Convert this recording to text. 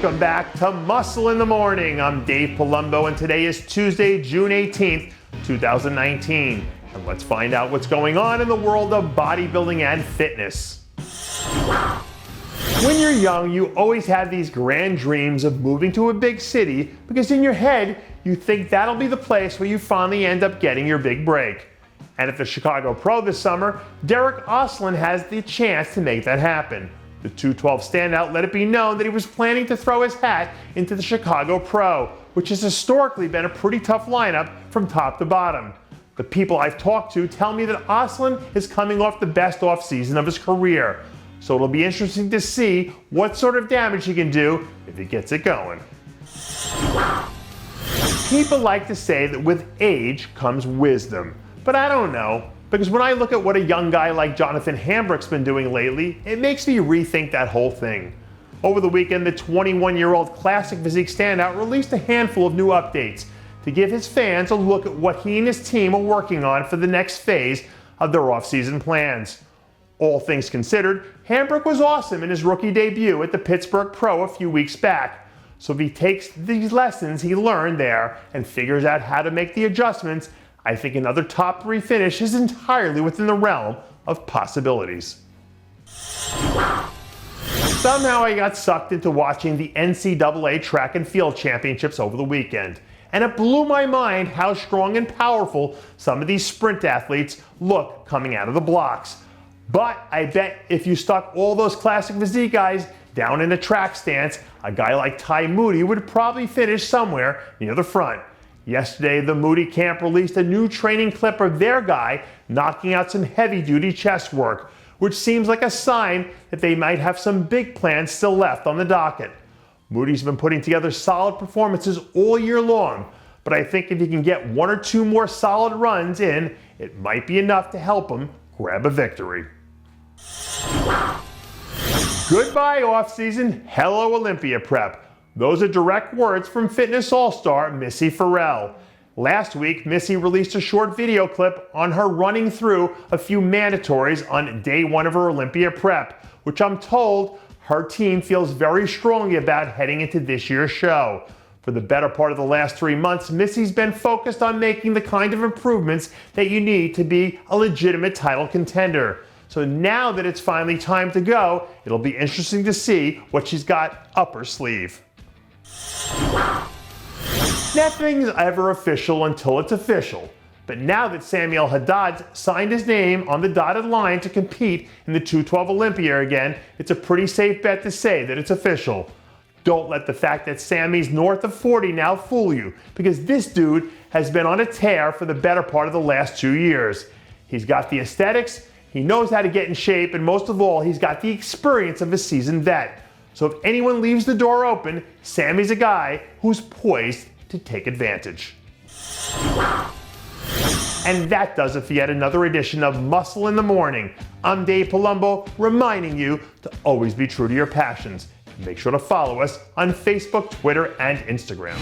Welcome back to Muscle in the Morning. I'm Dave Palumbo, and today is Tuesday, June 18th, 2019. And let's find out what's going on in the world of bodybuilding and fitness. When you're young, you always have these grand dreams of moving to a big city because in your head, you think that'll be the place where you finally end up getting your big break. And at the Chicago Pro this summer, Auslan has the chance to make that happen. The 212 standout let it be known that he was planning to throw his hat into the Chicago Pro, which has historically been a pretty tough lineup from top to bottom. The people I've talked to tell me that Auslan is coming off the best offseason of his career, so it'll be interesting to see what sort of damage he can do if he gets it going. People like to say that with age comes wisdom, but I don't know. Because when I look at what a young guy like Johnathan Hambrick's been doing lately, it makes me rethink that whole thing. Over the weekend, the 21-year-old classic physique standout released a handful of new updates to give his fans a look at what he and his team are working on for the next phase of their off-season plans. All things considered, Hambrick was awesome in his rookie debut at the Pittsburgh Pro a few weeks back. So if he takes these lessons he learned there and figures out how to make the adjustments, I think another top 3 finish is entirely within the realm of possibilities. Somehow I got sucked into watching the NCAA Track and Field Championships over the weekend, and it blew my mind how strong and powerful some of these sprint athletes look coming out of the blocks. But I bet if you stuck all those classic physique guys down in a track stance, a guy like Tae Moody would probably finish somewhere near the front. Yesterday, the Moody camp released a new training clip of their guy knocking out some heavy-duty chest work, which seems like a sign that they might have some big plans still left on the docket. Moody's been putting together solid performances all year long, but I think if he can get 1 or 2 more solid runs in, it might be enough to help him grab a victory. Goodbye off-season, hello Olympia prep. Those are direct words from fitness all-star Missy Ferrell. Last week, Missy released a short video clip on her running through a few mandatories on day 1 of her Olympia prep, which I'm told her team feels very strongly about heading into this year's show. For the better part of the last 3 months, Missy's been focused on making the kind of improvements that you need to be a legitimate title contender. So now that it's finally time to go, it'll be interesting to see what she's got up her sleeve. Nothing's ever official until it's official, but now that Sami Al Haddad signed his name on the dotted line to compete in the 212 Olympia again, it's a pretty safe bet to say that it's official. Don't let the fact that Sami's north of 40 now fool you, because this dude has been on a tear for the better part of the last 2 years. He's got the aesthetics, he knows how to get in shape, and most of all, he's got the experience of a seasoned vet. So if anyone leaves the door open, Sami's a guy who's poised to take advantage. And that does it for yet another edition of Muscle in the Morning. I'm Dave Palumbo, reminding you to always be true to your passions. Make sure to follow us on Facebook, Twitter, and Instagram.